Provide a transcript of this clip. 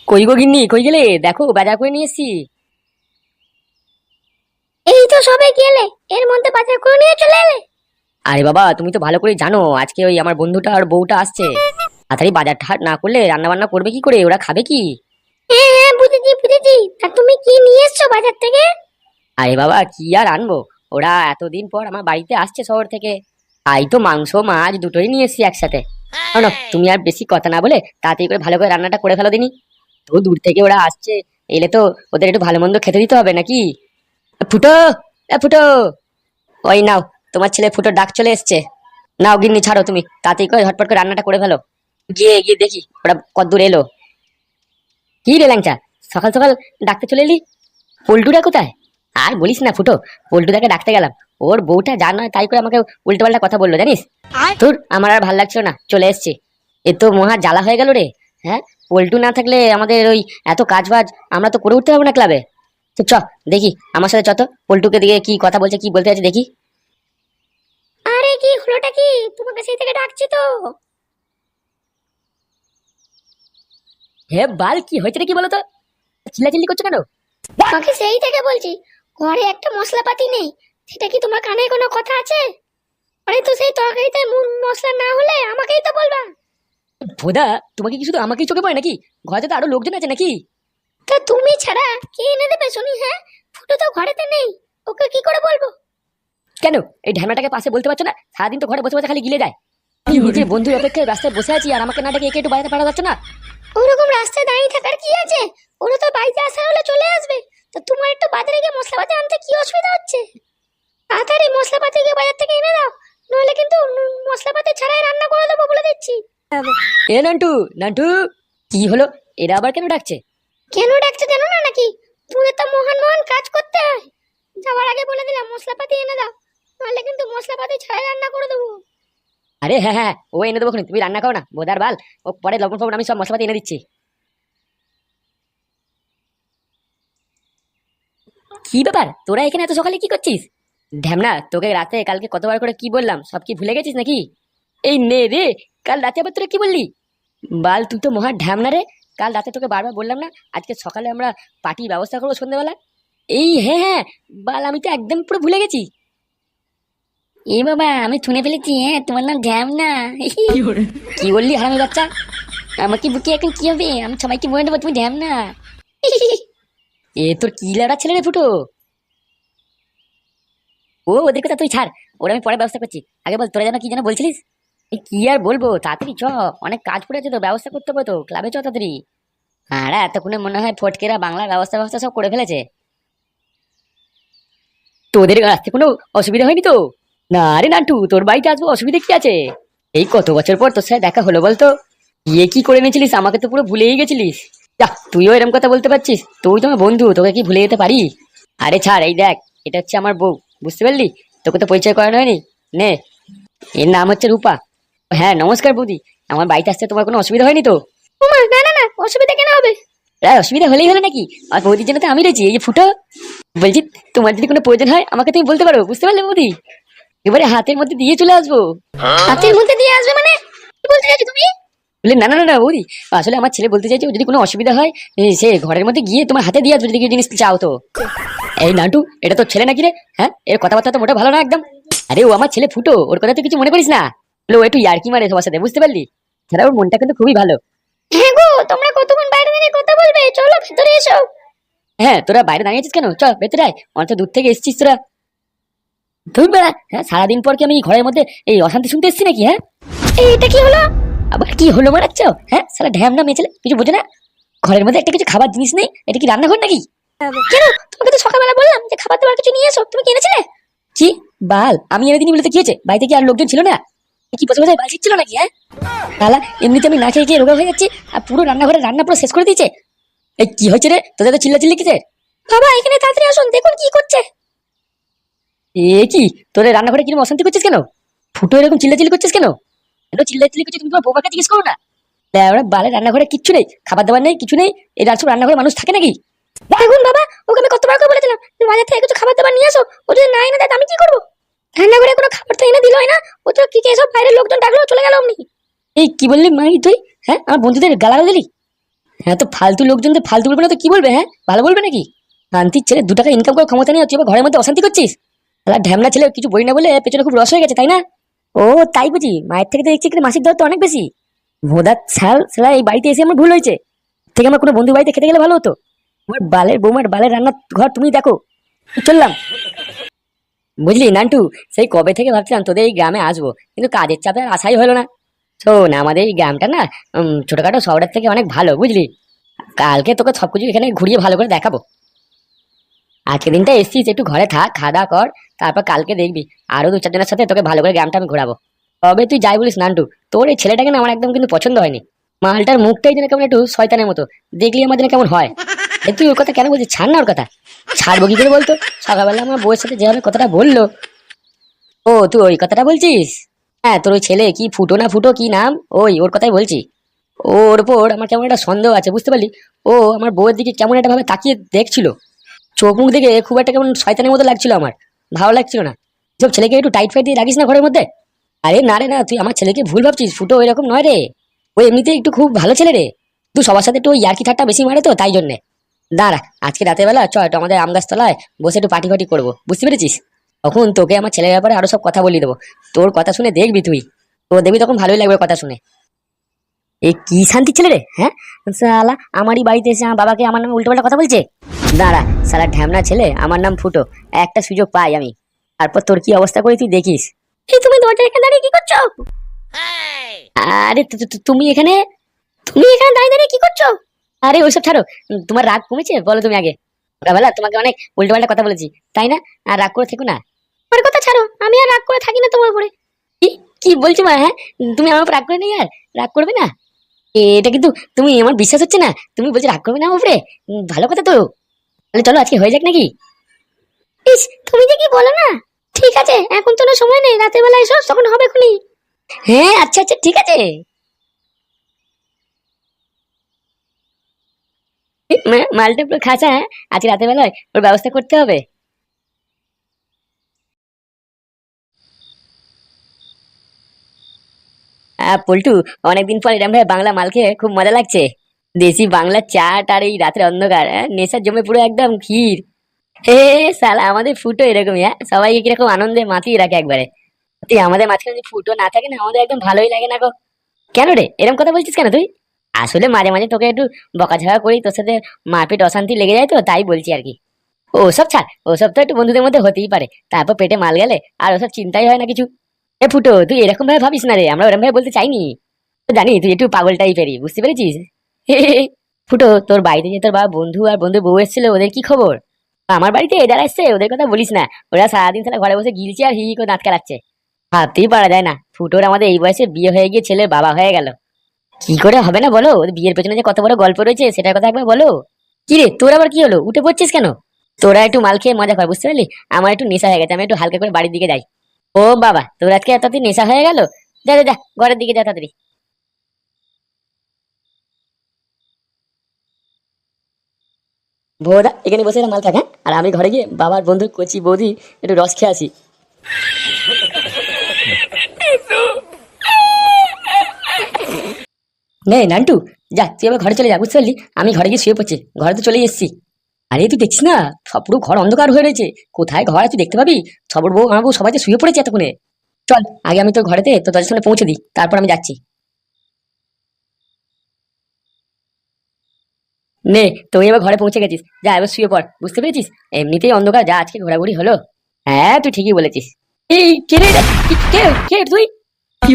কই গো গিন্নি, কই গেলে? দেখো বাজার করে নিয়ে এসছি। এই তো সবে গেলে, এর মধ্যে বাজার করে নিয়ে চলে এলে। আরে বাবা, তুমি তো ভালো করে জানো আজকে ওই আমার বন্ধুটা আর বউটা আসছে। তাড়াতাড়ি বাজার ঠাট না করলে রান্না বান্না করবে কি করে? ওরা খাবে কি? হ্যাঁ হ্যাঁ, বুঝেছি বুঝেছি। তা তুমি কি নিয়ে এসছো বাজার থেকে? আরে বাবা, কি আর আনবো, ওরা এতদিন পর আমার বাড়িতে আসছে শহর থেকে। তাই তো মাংস মাছ দুটোই নিয়ে এসছি একসাথে। শোনো, তুমি আর বেশি কথা না বলে তাড়াতাড়ি করে ভালো করে রান্নাটা করে ফেলো দিনি। তো দূর থেকে ওরা আসছে, এলে তো ওদের একটু ভালো মন্দ খেতে দিতে হবে নাকি? ফুটো, ফুটো, ওই নাও, তোমার ছেলে ফুটো ডাক চলে এসছে। নাও গিন্নি, ছাড়ো তুমি, তাড়াতাড়ি করে ঝটপট করে রান্নাটা করে ফেলো। গিয়ে গিয়ে দেখি ওরা কতদূর এলো। কি রে ল্যাংচা, সকাল সকাল ডাকতে চলে এলি? পল্টুরা কোথায়? আর বলিস না ফুটো, পল্টুদাকে ডাকতে গেলাম, ওর বউটা যা নয় তাই করে আমাকে উল্টো পাল্টা কথা বললো জানিস। তোর আমার আর ভাল লাগছিল না, চলে এসছি। এ তো মহা জ্বালা হয়ে গেল রে। হ্যাঁ, পল্টু না থাকলে আমাদের ওই এত কাজ বাজ আমরা তো করে উঠতে পারবো না ক্লাবে। তো চ দেখি, আমার সাথে চ তো, পল্টুকে দিকে কি কথা বলছে, কি বলতে আছে দেখি। আরে কি হলোটা কি? তোমাকে সেই থেকে ডাকছি তো। হে বাল, কি হয়েছে রে, কি বলো তো? চিল্লাচিল্লি করছো কেন? তোমাকে সেই থেকে বলছি, ঘরে একটা মশলাপাতি নেই। সেটা কি তোমার কানে কোনো কথা আছে? ঘরে তো সেই তরকারিতে মশলা না হলে আমাকেই তো বলবা। ভোদা, তোমাকে কি শুধু আমাকেই চোখে পড়ে নাকি? ঘরে তো আরো লোকজন আছে নাকি? তা তুমি ছাড়া কে এনে দেবে শুনি? হ্যাঁ, ফুটো তো ঘরেতে নেই, ওকে কি করে বলবো? কেন এই ঢ্যামনাটাকে পাশে বলতে পারছো না? সারাদিন তো ঘরে বসে বসে খালি গিলে যায়। নিজের বন্ধুর অপেক্ষায় রাস্তায় বসে আছি, আর আমাকে না ডেকে একে একটু বাইরে পাঠানো যাচ্ছে না? ওরকম রাস্তায় দাঁড়িয়ে থাকার কি আছে? ওরা তো বাড়িতে আসা হলে চলে আসবে। তো তোমার একটু বাজারে গিয়ে মশলাপাতি আনতে কি অসুবিধা হচ্ছে? তাড়াতাড়ি মশলাপাতি গিয়ে বাজার থেকে এনে দাও, নইলে কিন্তু মশলাপাতি ছাড়াই রান্না করে দেবো বলে দিচ্ছি। এ নান্টু, নান্টু, কি হলো? এরা আবার কেন ডাকছে? কেন ডাকছে জানো না নাকি? তোদের তো মহান মহান কাজ করতে হয়। যাওয়ার আগে বলে দিলাম মশলাপাতি এনে দাও, নইলে কিন্তু মশলাপাতি ছাড়াই রান্না করে দেবো। আরে হ্যাঁ হ্যাঁ, ও এনে দেবো, তুমি রান্না করো না, বোধার বাল। ও পরে লবণ ফবণ আমি সব মশলাপাতি এনে দিচ্ছি। কি ব্যাপার, তোরা এখানে এত সকালে কি করছিস? ঢ্যামনা, তোকে রাতে কালকে কতবার করে কি বললাম, সব কি ভুলে গেছিস নাকি? এই নে রে, কাল রাতে আবার তোরা কি বললি? বাল, তুই তো মহা ঢ্যামনা রে। কাল রাতে তোকে বারবার বললাম না আজকে সকালে আমরা পার্টির ব্যবস্থা করবো সন্ধ্যাবেলা? এই হ্যাঁ হ্যাঁ, বাল আমি তো একদম পুরো ভুলে গেছি। এ বাবা, আমি শুনে ফেলেছি। হ্যাঁ, তোমার নাম ঢ্যামনা। কি বললি হারামি বাচ্চা? আমাকে বুকে এখন কি হবে? আমি সবাইকে বলে দেবো তুমি ঢ্যামনা। এ তোর কি লাড়া ছেলে রে ফুটো। ও ওদের কথা তুই ছাড়, ওরা আমি পরে ব্যবস্থা করছি। আগে বল, তোরা যেন কি যেন বলছিলিস? এই কি আর বলবো, তাড়াতাড়ি চ, অনেক কাজ পড়ে আছে তো, ব্যবস্থা করতে হবে তো, ক্লাবে চ তাড়াতাড়ি। আর এতক্ষণে মনে হয় ফটকেরা বাংলার ব্যবস্থা ব্যবস্থা সব করে ফেলেছে। তোদের আসতে কোনো অসুবিধা হয়নি তো? না রে নান্টু, তোর বাড়িতে আসবো, অসুবিধা কি আছে? এই কত বছর পর তোর সাথে দেখা হলো বলতো? বিয়ে কি করে নিয়েছিলিস, আমাকে তো পুরো ভুলেই গেছিলিস। যা, তুইও এরকম কথা বলতে পারছিস? তুই তো আমার বন্ধু, তোকে কি ভুলে যেতে পারি? আরে ছাড়, এই দেখ, এটা হচ্ছে আমার বউ, বুঝতে পারলি? তোকে তো পরিচয় করানো হয়নি। নে, এর নাম হচ্ছে রূপা। হ্যাঁ নমস্কার বৌদি, আমার বাড়িতে আসতে তোমার কোনো অসুবিধা হয়নি তো? ওমা, না না না, অসুবিধা কেন হবে? অসুবিধা হলেই হলো নাকি? আর বৌদির জন্য তো আমি রয়েছি, এই যে ফুটো। বলছি, তোমার যদি কোনো প্রয়োজন হয় আমাকে তুমি বলতে পারো, বুঝতে পারলে বৌদি? এবারে হাতের মধ্যে দিয়ে চলে আসবো। হাতের মধ্যে দিয়ে আসবে মানে? কি বলতে চাইছো তুমি? বলে না না না না বৌদি, আসলে আমার ছেলে বলতে চাইছে ও যদি কোনো অসুবিধা হয় সে ঘরের মধ্যে গিয়ে তোমার হাতে দিয়ে আসবে যদি কিছু জিনিস চাও তো। এই নান্টু, এটা তো ছেলে নাকি রে? হ্যাঁ, এর কথাবার্তা তো মোটা ভালো না একদম। আরে ও আমার ছেলে ফুটো, ওর কথা তুই কিছু মনে করিস না। বলে ও একটু ইয়ার্কি মারে সবার সাথে, বুঝতে পারলি? ছাড়া ওর মনটা কিন্তু খুবই ভালো। হ্যাঁ গো, তোমরা কতক্ষণ বাইরে দাঁড়িয়ে কথা বলবে? চলো ভেতরে এসো। হ্যাঁ, তোরা বাইরে দাঁড়িয়েছিস কেন? চ ভেতরে আয়, অনেক দূর থেকে এসেছিস তোরা। ধুর বেড়া, হ্যাঁ সারাদিন পর কি আমি ঘরের মধ্যে এই অশান্তি শুনতে এসেছি নাকি? হ্যাঁ, এটা কি হলো? আবার কি হলো মারাচ্ছ? হ্যাঁ সারা ঢ্যাম না মেয়েছেলে, কিছু বোঝে না? ঘরের মধ্যে একটা কিছু খাবার জিনিস নেই, এটা কি রান্নাঘর নাকি? কেন? তোমাকে তো সকালবেলা বললাম যে খাবার দাবার কিছু নিয়ে এসো, তুমি কি এনেছিলে? কি বাল, আমি এনে দিনই বলে তো কি হয়েছে? বাড়িতে কি আর লোকজন ছিল না? এ কি বসে বসে বাল ছিল নাকি? হ্যাঁ তাহলে এমনিতে আমি না খেয়ে গিয়ে রোগা হয়ে যাচ্ছি, আর পুরো রান্নাঘরে রান্না পুরো শেষ করে দিয়েছে। এই কি হয়েছে রে, তোদের তো চিল্লা চিল্লি কিসে? বাবা, এখানে তাড়াতাড়ি আসুন, দেখুন কি করছে। এ কি, তোদের রান্নাঘরে কিরকম অশান্তি করছিস কেন? ফুটো এরকম চিল্লাচিল্লি করছিস কেন? এত চিল্লাচিল্লি করছিস, তুমি তোমার বৌমাকে জিজ্ঞেস করো না? ওরা বালের রান্নাঘরে কিচ্ছু নেই, খাবার দাবার নেই, কিছু নেই। এই রাত রান্নাঘরে মানুষ থাকে নাকি? দেখুন বাবা, ওকে আমি কতবার করে বলেছিলাম যে বাজার থেকে কিছু খাবার দাবার নিয়ে আসো। ও যদি না এনে দেয় আমি কি করবো? রান্নাঘরে কোনো খাবার তো এনে দিলই না। ও তো কি সব বাইরের লোকজন ডাকলো, চলে গেল অমনি। এই কি বললি মাই তুই? হ্যাঁ, আমার বন্ধুদের গালাগাল দিলি? হ্যাঁ, তো ফালতু লোকজন তো ফালতু বলবে না তো কি বলবে? হ্যাঁ, ভালো বলবে নাকি? শান্তির ছেলে, 2 টাকা ইনকাম করার ক্ষমতা নেই, তুই এবার ঘরের মধ্যে অশান্তি করছিস। শালা ঢ্যামনা ছেলে, কিছু বই না বলে পেছনে খুব রস হয়ে গেছে, তাই না? ও তাই বুঝি? মায়ের থেকে তো দেখছি কিন্তু মাসিক দর তো অনেক বেশি। ভোদা ছাল শালা, এই বাড়িতে এসে আমার ভুল হয়েছে। থেকে আমার কোনো বন্ধু বাড়িতে খেতে গেলে ভালো হতো। আমার বালের বৌমার বালের রান্নার ঘর তুমি দেখো। চললাম। বুঝলি নান্টু, সেই কবে থেকে ভাবছিলাম তোদের এই গ্রামে আসবো, কিন্তু কাজের চাপে আর আসাই হলো না। শোন, আমাদের এই গ্রামটা না ছোটখাটো শহরের থেকে অনেক ভালো, বুঝলি। কালকে তোকে সবকিছু এখানে ঘুরিয়ে ভালো করে দেখাবো। আজকে দিনটা এসছিস, একটু ঘরে থাক, খাওয়া দাওয়া কর। তারপর কালকে দেখবি আরো 2-4 জনের সাথে তোকে ভালো করে গ্রামটা আমি ঘোরাবো। তবে তুই যাই বলিস নান্টু, তোর এই ছেলেটাকে না আমার একদম কিন্তু পছন্দ হয়নি। মালটার মুখটাই যেন কেমন একটু শয়তানের মতো, দেখলি আমার যেন কেমন হয়। তুই ওর কথা কেন বলছিস? ছাড় না ওর কথা। ছাড়বো কি করে বলতো? সকালবেলা আমার বউয়ের সাথে যেভাবে কথাটা বললো। ও তুই ওই কথাটা বলছিস? হ্যাঁ, তোর ওই ছেলে কি ফুটো না ফুটো কি নাম, ওর কথাই বলছি। ওর ওপর আমার কেমন একটা সন্দেহ আছে, বুঝতে পারলি। ও আমার বউয়ের দিকে কেমন একটা ভাবে তাকিয়ে দেখছিল। চোখ মুখ দেখে খুব একটা কেমন শয়তানের মতো লাগছিল আমার। ভালো লাগছিল না। সব ছেলেকে একটু টাইট ফাইট দিয়ে রাখিস না ঘরের মধ্যে। আরে না রে না, তুই আমার ছেলেকে ভুল ভাবছিস। ফুটো এরকম নয় রে। ও এমনিতে একটু খুব ভালো ছেলে রে। তুই সবার সাথে একটু ইয়ার্কি ঠাট্টা বেশি মারে তো, তাই জন্যে। দাঁড়া, আজকে রাতের বেলা একটু আমাদের আম গাছ তলায় বসে একটু পার্টি ফাটি করবো, বুঝতে পেরেছিস। তখন তোকে আমার ছেলের ব্যাপারে আরো সব কথা বলিয়ে দেবো। তোর কথা শুনে দেখবি তুই। তো দেখবি তখন ভালোই লাগবে কথা শুনে। এ কি শান্তি ছেলে রে, হ্যাঁ? শালা আমারই বাড়িতে এসে আমার বাবাকে আমার নামে উল্টোপাল্টা কথা বলছে। দাঁড়া, শালা ঢ্যামনা ছেলে, আমার নাম ফুটো। একটা সুযোগ পাই আমি, তারপর তোর কি অবস্থা করি তুই দেখিস। এই তুমি দরজার এখানে দাঁড়িয়ে কি করছো? আরে তুমি এখানে? তুমি এখানে দাঁড়িয়ে দাঁড়িয়ে কি করছো? আরে ওইসব ছাড়ো। তোমার রাগ কমেছে বলো তুমি আগে। সকালবেলা তোমাকে অনেক উল্টোপাল্টা কথা বলেছি, তাই না? আর রাগ করে থেকো না। আমার কথা ছাড়ো, আমি আর রাগ করে থাকি না তোমার উপরে। কি কি বলছো মা? হ্যাঁ, তুমি আমার উপর রাগ করে নেই আর? রাগ করবে না? এটা কিন্তু তুমি আমার বিশ্বাস হচ্ছে না। তুমি বলছো রাগ করবে না আমার উপরে। ভালো কথা তো। তাহলে চলো আজকে হয়ে যাক নাকি? ইস, তুমি যে কি বলো না। ঠিক আছে, এখন তো না সময় নেই, রাতের বেলা এসো, তখন হবে খুনি। হ্যাঁ, আচ্ছা আচ্ছা, ঠিক আছে। মালটা পুরো খাঁচা, হ্যাঁ। আজকে রাতের বেলায় ওর ব্যবস্থা করতে হবে। পল্টু, অনেকদিন পর এরম ভাই বাংলা মাল খেয়ে খুব মজা লাগছে। দেশি বাংলা চাট আর এই রাতের অন্ধকার, নেশা জমে পুরো একদম ক্ষীর। হে সালা, আমাদের ফুটো এরকমই, হ্যাঁ, সবাইকে কিরকম আনন্দে মাতিয়ে রাখে একবারে। তুই আমাদের মাঝখানে যদি ফুটো না থাকে না, আমাদের একদম ভালোই লাগে না গো। কেন রে এরকম কথা বলছিস কেন তুই? আসলে মাঝে মাঝে তোকে একটু বকাঝকা করি, তোর সাথে মারপিট অশান্তি লেগে যায় তো, তাই বলছি আর কি। ওসব ছাড়, ওসব তো একটু বন্ধুদের মধ্যে হতেই পারে। তারপর পেটে মাল গেলে আর ওসব চিন্তাই হয় না কিছু। এ ফুটো, তুই এরকম ভাবে ভাবিস না রে, আমরা ওরকম ভাবে বলতে চাইনি। তো জানি তুই একটু পাগল টাইপেরই, বুঝতে পেরেছিস। ফুটো, তোর বাড়িতে যে তোর বাবা বন্ধু আর বন্ধুর বউ এসেছিল, ওদের কি খবর? আমার বাড়িতে যারা এসছে ওদের কথা বলিস না। ওরা সারাদিন সারা ঘরে বসে গিলছে আর হি হি করে দাঁত কালাচ্ছে। ভাবতেই পারা যায় না, ফুটোর আমাদের এই বয়সে বিয়ে হয়ে গিয়ে ছেলের বাবা হয়ে গেল। কি করে হবে না বলো? ওদের বিয়ের পেছনে যে কত বড় গল্প রয়েছে সেটার কথা একবার বলো। কি রে, তোর আবার কি হলো? উঠে পড়ছিস কেন? তোরা একটু মাল খেয়ে মজা কর, বুঝতে পারলি। আমার একটু নেশা হয়ে গেছে, আমি একটু হালকা করে বাড়ির দিকে যাই। ও বাবা, তোর আজকে এতদিন নেশা হয়ে গেল? যা যা যা, ঘরের দিকে যা তাড়াতাড়ি। বৌদা এখানে বসে মাল খাক, হ্যাঁ, আর আমি ঘরে গিয়ে বাবার বন্ধুর কচি বৌদি একটু রস খেয়ে আসি। নে নান্টু, যা তুই আবার ঘরে চলে যা, বুঝতে পারলি। আমি ঘরে গিয়ে শুয়ে পড়ছি, ঘরে তো চলেই এসেছি। আরে তুই দেখছিস না, সব পুরো ঘর অন্ধকার হয়ে রয়েছে। কোথায় ঘর আছে তুই দেখতে পাবি? সবর বউ আমার বউ সবাই তো শুয়ে পড়েছে এতক্ষণে। চল আগে আমি তোর ঘরেতে তো দরজার সামনে পৌঁছে দিই, তারপর আমি যাচ্ছি। নে, তুই এবার ঘরে পৌঁছে গেছিস, যা এবার শুয়ে পড়, বুঝতে পেরেছিস। এমনিতেই অন্ধকার, যা আজকে ঘোরাঘুরি হলো। হ্যাঁ, তুই ঠিকই বলেছিস। এই কে রে? কে কে তুই? কি